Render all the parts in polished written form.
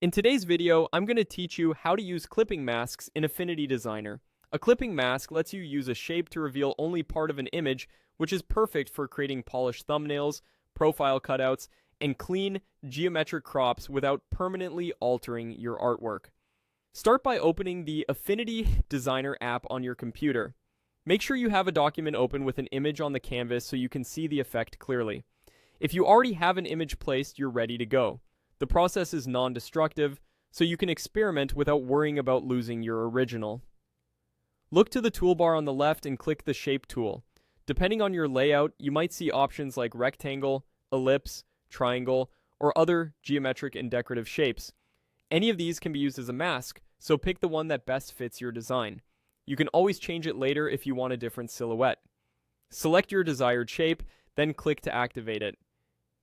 In today's video, I'm going to teach you how to use clipping masks in Affinity Designer. A clipping mask lets you use a shape to reveal only part of an image, which is perfect for creating polished thumbnails, profile cutouts, and clean, geometric crops without permanently altering your artwork. Start by opening the Affinity Designer app on your computer. Make sure you have a document open with an image on the canvas so you can see the effect clearly. If you already have an image placed, you're ready to go. The process is non-destructive, so you can experiment without worrying about losing your original. Look to the toolbar on the left and click the Shape tool. Depending on your layout, you might see options like rectangle, ellipse, triangle, or other geometric and decorative shapes. Any of these can be used as a mask, so pick the one that best fits your design. You can always change it later if you want a different silhouette. Select your desired shape, then click to activate it.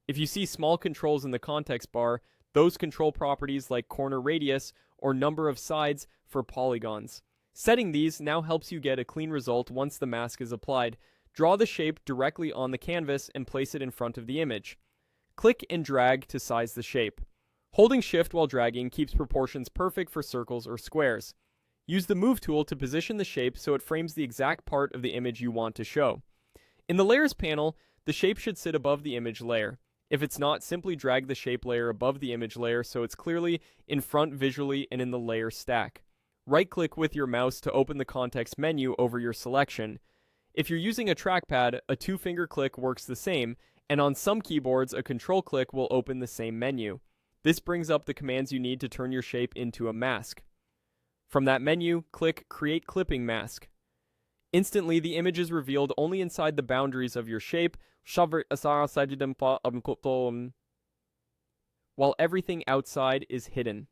If you see small controls in the context bar, those control properties like corner radius or number of sides for polygons. Setting these now helps you get a clean result once the mask is applied. Draw the shape directly on the canvas and place it in front of the image. Click and drag to size the shape. Holding Shift while dragging keeps proportions perfect for circles or squares. Use the Move tool to position the shape so it frames the exact part of the image you want to show. In the Layers panel, the shape should sit above the image layer. If it's not, simply drag the shape layer above the image layer so it's clearly in front visually and in the layer stack. Right-click with your mouse to open the context menu over your selection. If you're using a trackpad, a two-finger click works the same, and on some keyboards, a control click will open the same menu. This brings up the commands you need to turn your shape into a mask. From that menu, click Create Clipping Mask. Instantly, the image is revealed only inside the boundaries of your shape, while everything outside is hidden.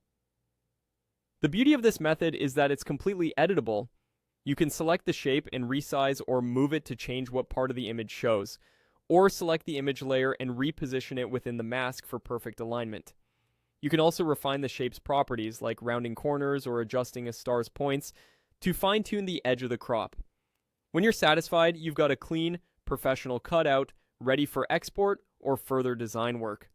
The beauty of this method is that it's completely editable. You can select the shape and resize or move it to change what part of the image shows, or select the image layer and reposition it within the mask for perfect alignment. You can also refine the shape's properties, like rounding corners or adjusting a star's points, to fine-tune the edge of the crop. When you're satisfied, you've got a clean, professional cutout ready for export or further design work.